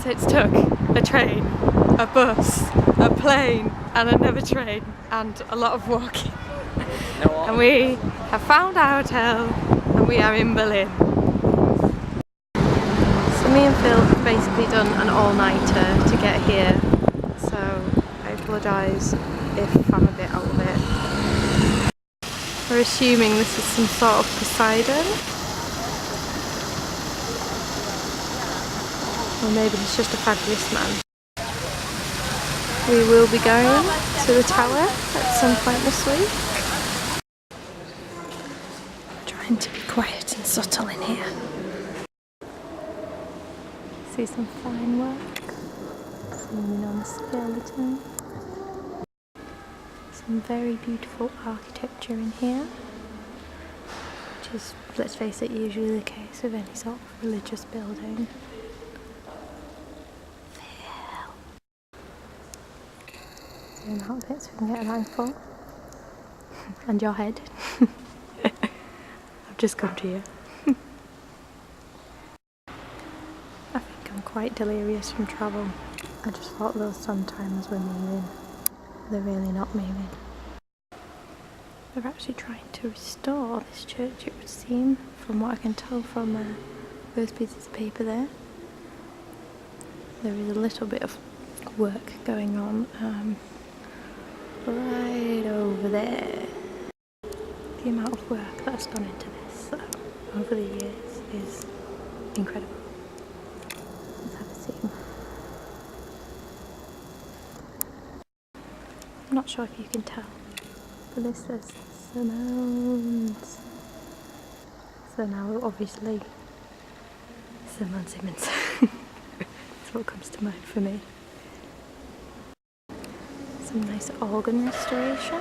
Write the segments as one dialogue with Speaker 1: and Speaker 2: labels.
Speaker 1: So it's took a train, a bus, a plane and another train and a lot of walking. And we have found our hotel and we are in Berlin. So me and Phil have basically done an all-nighter to get here. So I apologise if I'm a bit out of it. We're assuming this is some sort of Poseidon. Or maybe it's just a fabulous man. We will be going to the tower at some point this week. Trying to be quiet and subtle in here. See some fine work. Zooming on the skeleton. Some very beautiful architecture in here. Which is, let's face it, usually the case of any sort of religious building. Zoom out a bit so we can get an eyeful. And your head. I've just come to you. I think I'm quite delirious from travel. I just thought those sometimes were moving. They're really not moving. They're actually trying to restore this church, it would seem, from what I can tell from those pieces of paper there. There is a little bit of work going on right over there. The amount of work that's gone into this over the years is incredible. Let's have a see. I'm not sure if you can tell, but this says Simone. So now obviously Simone Simmons. That's what comes to mind for me. Some nice organ restoration.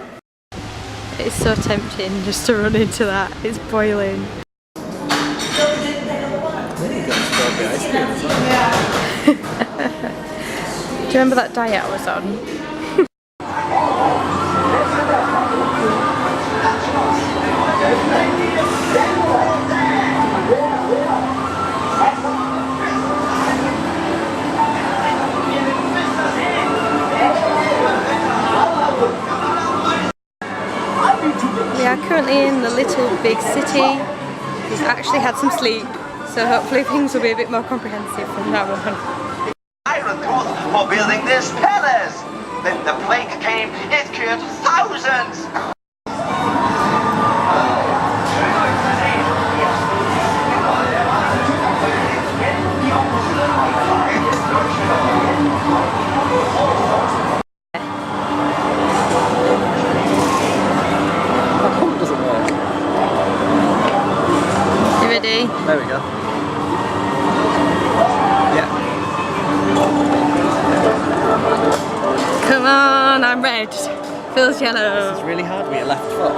Speaker 1: It's so tempting just to run into that. It's boiling. Do you remember that diet I was on? We are currently in the little big city. We've actually had some sleep, so hopefully things will be a bit more comprehensive from now on.
Speaker 2: Iron tooth for building this palace. Then the plague came, it killed thousands.
Speaker 3: There we go. Yeah.
Speaker 1: Come on, I'm red. Feels yellow.
Speaker 3: This is really hard with your left foot.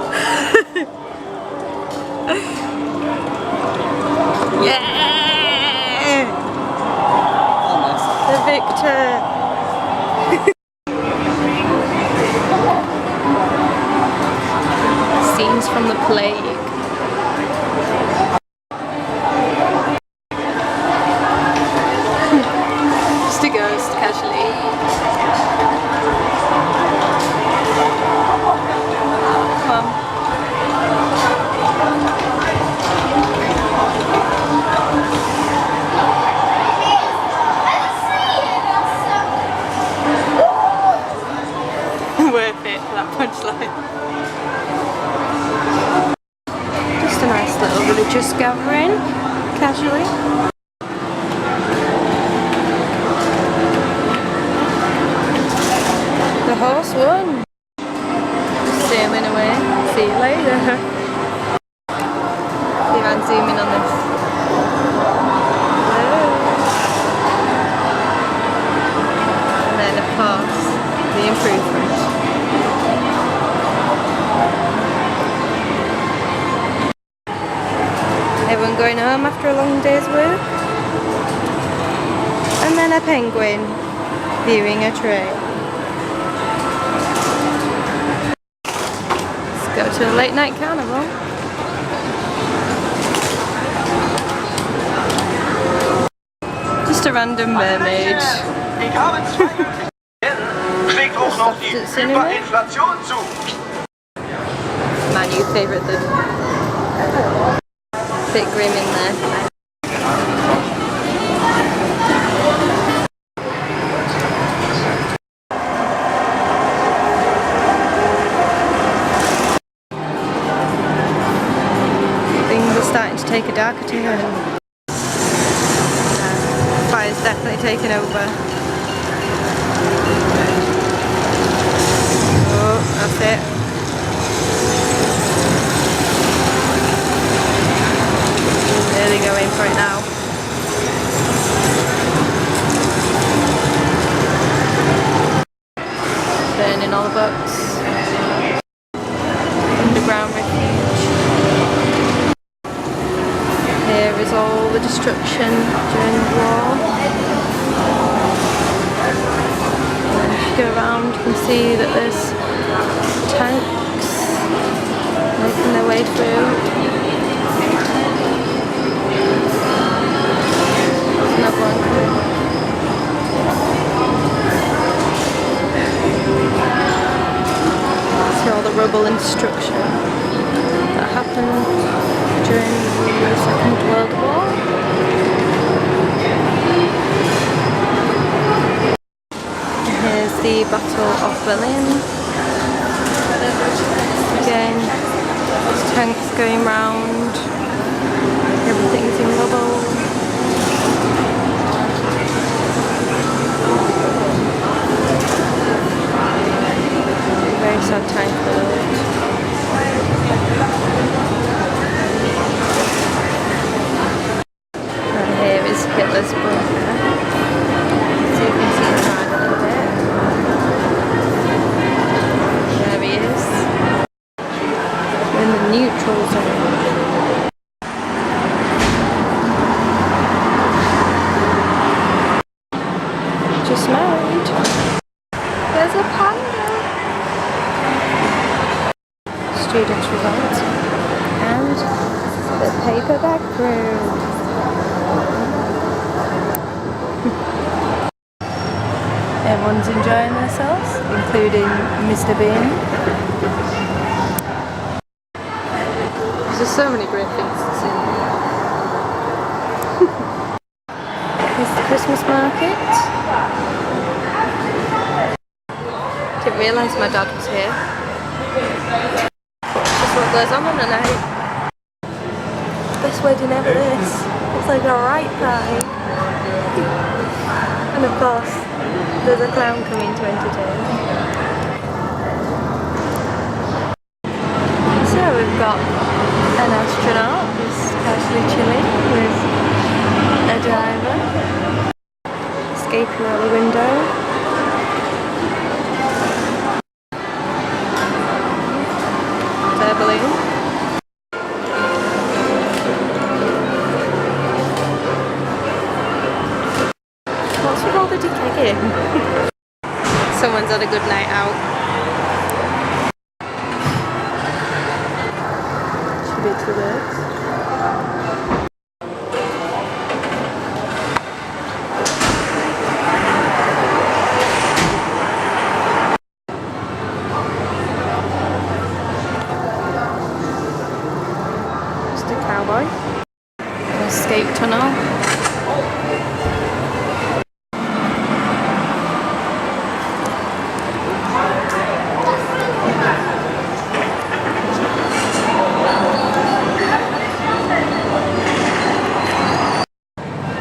Speaker 1: Yeah!
Speaker 3: Almost.
Speaker 1: The victor. Scenes from the plague. Just a ghost, casually. Come on. Worth it for that punchline. Just a nice little religious gathering, casually. The horse won. Sailing away. See you later. See if I'm zooming on this. Hello. And then of course, the improvement. Everyone going home after a long day's work. And then a penguin viewing a train. Let's go to a late night carnival. Just Just a random mermaid.
Speaker 2: Ich habe 2 Möglichkeiten. Schlägt auch noch die
Speaker 1: Does it say anywhere?
Speaker 2: Hyperinflation zu.
Speaker 1: My new favourite though. Bit grim in there. Things are starting to take a darker turn. Fire's definitely taken over. Oh, that's it. Really going for it now. Burning all the boats. Underground refuge. Here is all the destruction during the war. And if you go around, you can see that there's tanks making their way through. Another one coming. See all the rubble and destruction that happened during the Second World War. Here's the Battle of Berlin. Again, there's tanks going round. Everything's in rubble. Very sad time for the world. And here is Hitler's bunker. So you can see inside a little bit. There he is. In the neutral zone. Just married. There's a panda. Students' results and the paperback crew. Everyone's enjoying themselves, including Mr. Bean. There's so many great things to see. Here's the Christmas market. Didn't realise my dad was here. What goes on the night. Best wedding ever this. It's like a right pie. And of course, there's a clown coming to entertain. So we've got an astronaut who's casually chilling with a diver. Escaping out the window. Balloon. What's with all the decaying? Someone's had a good night out. Should be to the birds. Cowboy. An escape tunnel.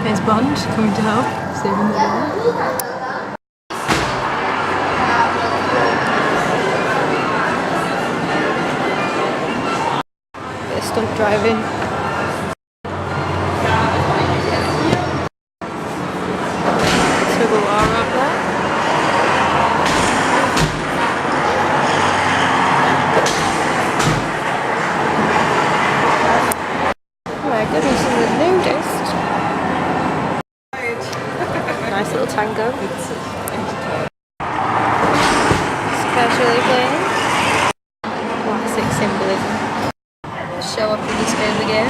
Speaker 1: There's Bond coming to help, saving the day. Stunt driving. Subaru up there. Oh my goodness, he's a nudist. Nice little tango. Just casually playing. Classic symbolism. Show up in this game again.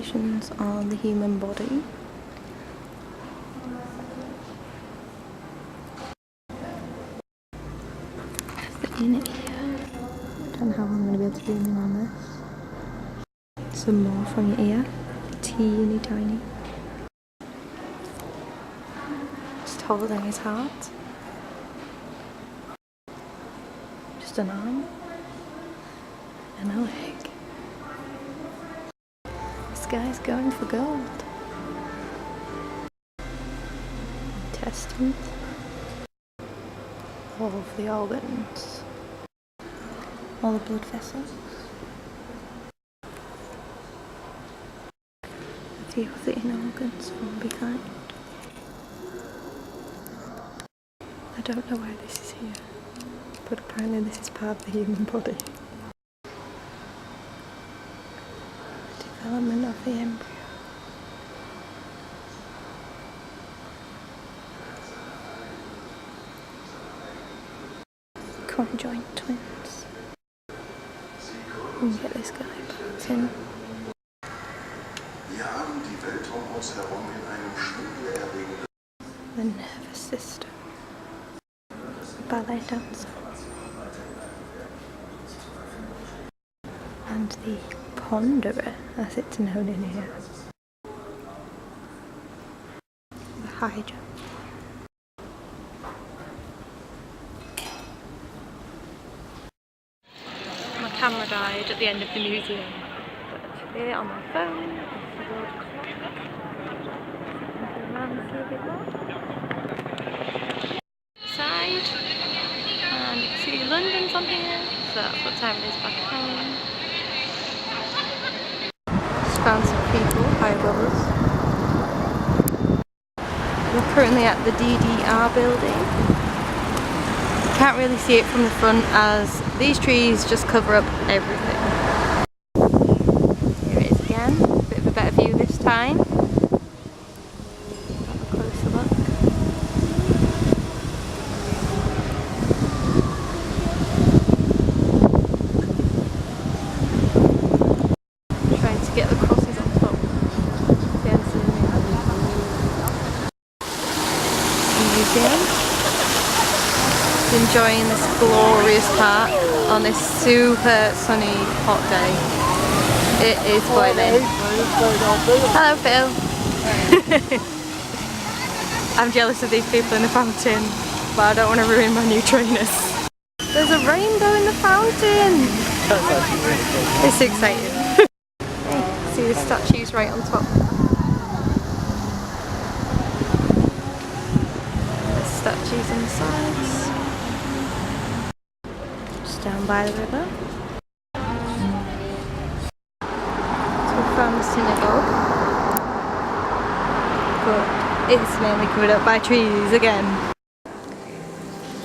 Speaker 1: illustrations on the human body. The unit here. Don't know how I'm going to be able to zoom in on this. Some more from your ear. Teeny tiny. Just holding his heart. Just an arm. And a leg. This guy's going for gold. Intestines. All of the organs. All the blood vessels. A few of the inner organs from behind. I don't know why this is here, but apparently this is part of the human body. Development of the embryo. Conjoined twins. We get this guy back in.
Speaker 4: Wir haben die Welt um uns herum in einem schwindelerregenden
Speaker 1: The nervous system. Ballet dancer. And the ponderer, as it's known in here. The high jump. My camera died at the end of the museum, but here on my phone is the world clock. Side, and you can see London's on here, so that's what time it is back home. Just found some people, hi brothers. We're currently at the DDR building. Can't really see it from the front as these trees just cover up everything. Here it is again, a bit of a better view this time. Have a closer look. Trying to get the crosses on top. Museum. Enjoying this glorious park on this super sunny hot day. It is boiling. Hello Phil. I'm jealous of these people in the fountain, but I don't want to ruin my new trainers. There's a rainbow in the fountain. It's exciting. Hey, see the statues right on top. There's statues on the sides. Down by the river. So we found the synagogue, but it's mainly covered up by trees again.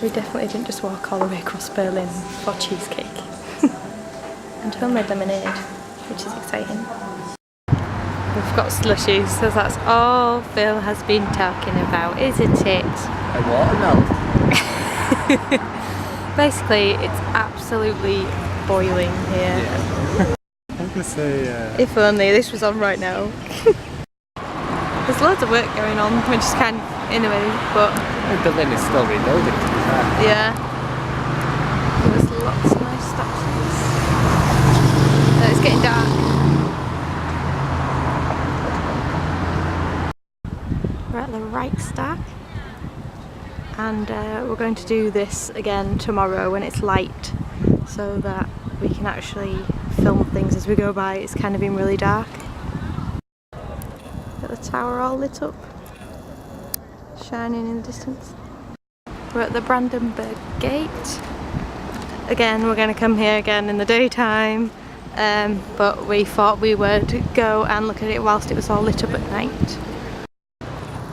Speaker 1: We definitely didn't just walk all the way across Berlin for cheesecake. And homemade lemonade, which is exciting. We've got slushies, so that's all Phil has been talking about, isn't it?
Speaker 3: A watermelon.
Speaker 1: Basically, it's absolutely boiling here.
Speaker 3: Yeah. I was gonna say,
Speaker 1: If only this was on right now. There's loads of work going on, which is kind of in the way, but
Speaker 3: Berlin is still rebuilding, to be fair.
Speaker 1: yeah. There's lots of nice statues. It's getting dark. We're at the Reichstag. And we're going to do this again tomorrow when it's light, so that we can actually film things as we go by. It's kind of been really dark. Got the tower all lit up, shining in the distance. We're at the Brandenburg Gate. Again, we're going to come here again in the daytime, but we thought we would go and look at it whilst it was all lit up at night.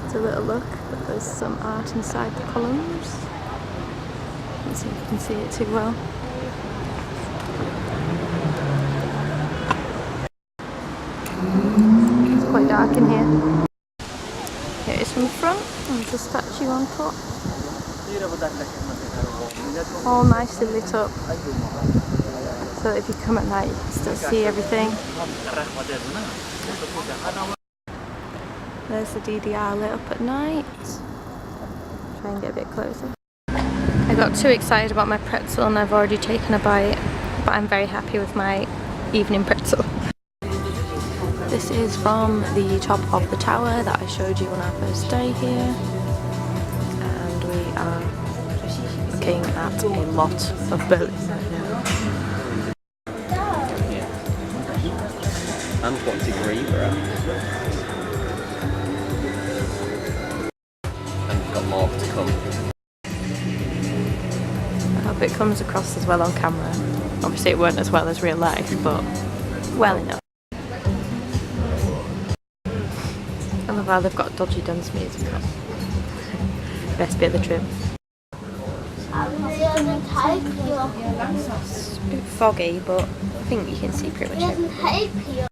Speaker 1: It's a little look, but there's some art inside the columns. Let's see if you can see it too well. It's quite dark in here. Here it is from the front, and there's a statue on top. All nicely lit up. so that if you come at night you can still see everything. There's the DDR lit up at night. Try and get a bit closer. I got too excited about my pretzel and I've already taken a bite, but I'm very happy with my evening pretzel. This is from the top of the tower that I showed you on our first day here, and we are looking at a lot of Berlin right now.
Speaker 3: And what degree we're at. And we've got more to come.
Speaker 1: I hope it comes across as well on camera. Obviously it weren't as well as real life, but well enough. I love how they've got dodgy dance music on. Best bit of the trip. It's a bit foggy, but I think you can see pretty much everything.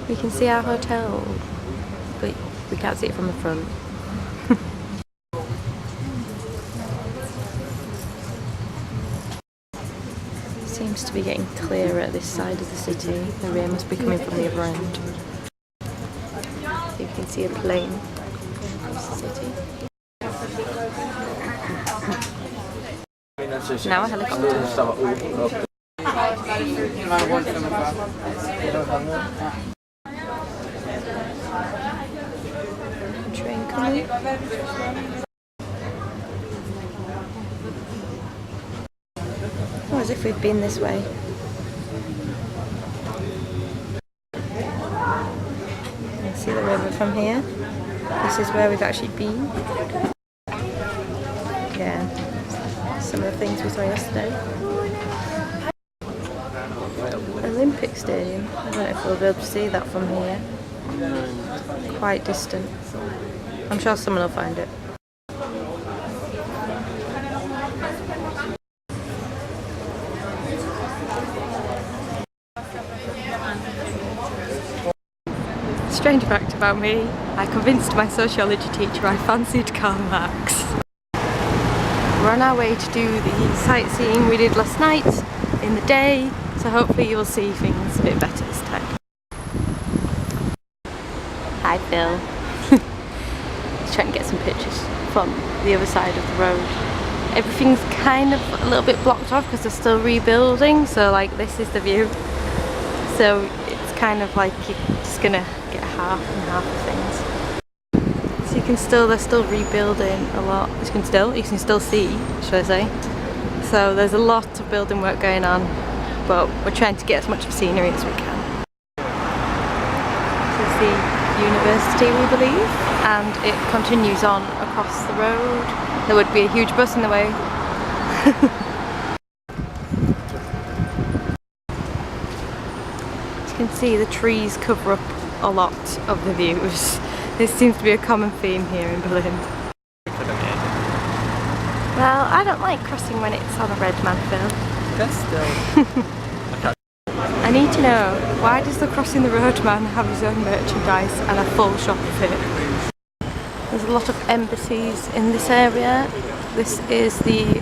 Speaker 1: We can see our hotel, but we can't see it from the front. Seems to be getting clearer at this side of the city. The rain must be coming from the other end. You can see a plane across the city. Now a helicopter. Train coming. Oh, as if we've been this way. You can see the river from here. This is where we've actually been. Yeah, some of the things we saw yesterday. Olympic Stadium. I don't know if we'll be able to see that from here. Quite distant. I'm sure someone will find it. Strange fact about me, I convinced my sociology teacher I fancied Karl Marx. We're on our way to do the sightseeing we did last night in the day, so hopefully you will see things a bit better this time. Hi Phil. He's trying to get some pictures from the other side of the road. Everything's kind of a little bit blocked off because they're still rebuilding, so like this is the view. So it's kind of like you're just gonna get half and half of things. So you can still, they're still rebuilding a lot. You can still see, should I say. So there's a lot of building work going on, but we're trying to get as much of scenery as we can. This is the university, we believe, and it continues on across the road. There would be a huge bus in the way. As you can see, the trees cover up a lot of the views. This seems to be a common theme here in Berlin. Well, I don't like crossing when it's on a red man, Phil.
Speaker 3: That's still...
Speaker 1: I need to know, why does the Crossing the Road man have his own merchandise and a full shop of it? There's a lot of embassies in this area. This is the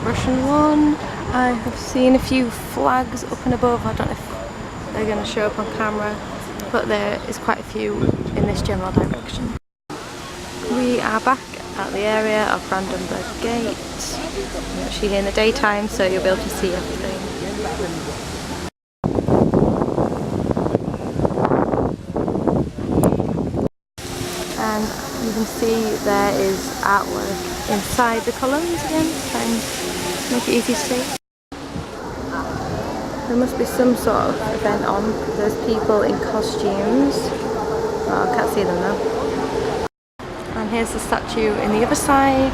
Speaker 1: Russian one. I have seen a few flags up and above. I don't know if they're going to show up on camera, but there is quite a few in this general direction. We are back at the area of Brandenburg Gate. We're actually here in the daytime, so you'll be able to see everything. And you can see there is artwork inside the columns again, try and make it easy to see. There must be some sort of event on. There's people in costumes. Oh, I can't see them now. And here's the statue in the other side.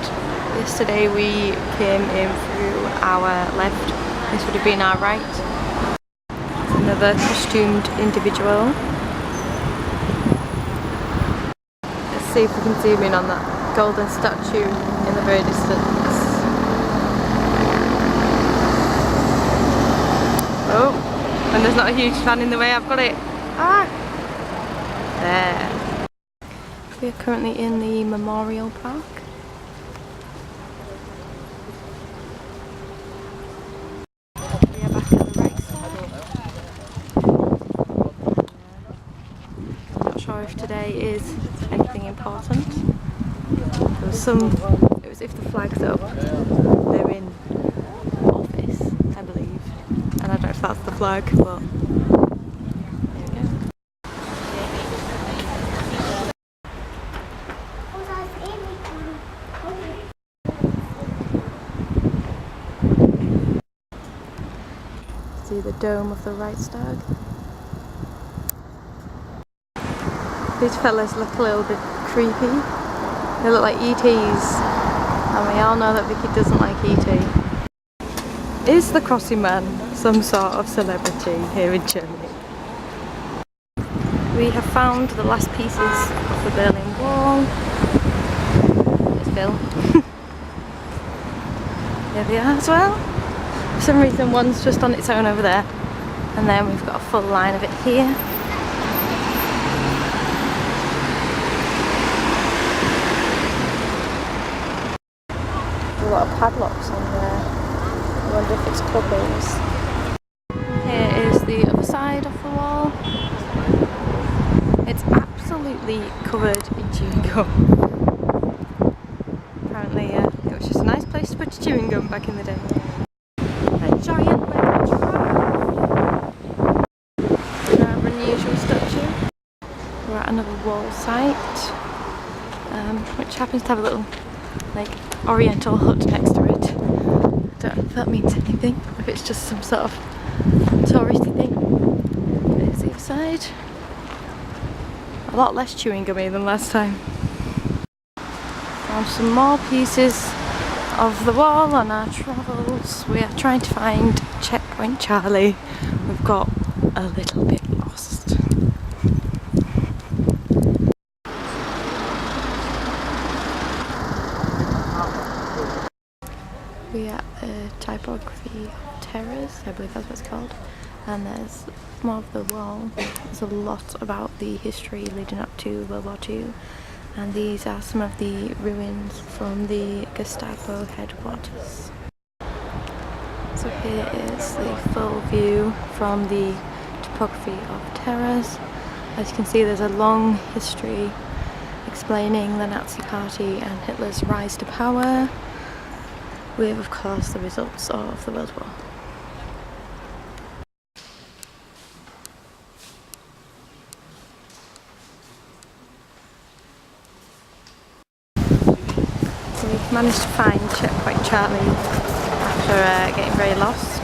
Speaker 1: Yesterday we came in through our left. This would have been our right. Another costumed individual. Let's see if we can zoom in on that golden statue in the very distance. Oh, and there's not a huge fan in the way, I've got it. Ah! There. We're currently in the Memorial Park. We are back at the Reichstag. I'm not sure if today is anything important. There was it was if the flag's up, they're in office, I believe. And I don't know if that's the flag, but there we go. See the dome of the Reichstag. These fellas look a little bit creepy. They look like ETs, and we all know that Vicky doesn't like ET. Is the Crossing Man some sort of celebrity here in Germany? We have found the last pieces of the Berlin Wall. It's Phil. There they are as well. For some reason one's just on its own over there, and then we've got a full line of it here. A lot of padlocks on there. I wonder if it's clubbers. Here is the other side of the wall. It's absolutely covered in chewing gum. Apparently it was just a nice place to put your chewing gum back in the day. A giant weather giraffe. Another unusual statue. We're at another wall site, which happens to have a little oriental hut next to it. I don't know if that means anything, if it's just some sort of touristy thing. There's the other side. A lot less chewing gummy than last time. Found some more pieces of the wall on our travels. We are trying to find Checkpoint Charlie. We've got a little bit lost. We are at Typography of Terrors, I believe that's what it's called, and there's more of the wall. There's a lot about the history leading up to World War II, and these are some of the ruins from the Gestapo headquarters. So here is the full view from the Typography of Terrors. As you can see, there's a long history explaining the Nazi Party and Hitler's rise to power, with, of course, the results of the World War. So we've managed to find Checkpoint Charlie after getting very lost.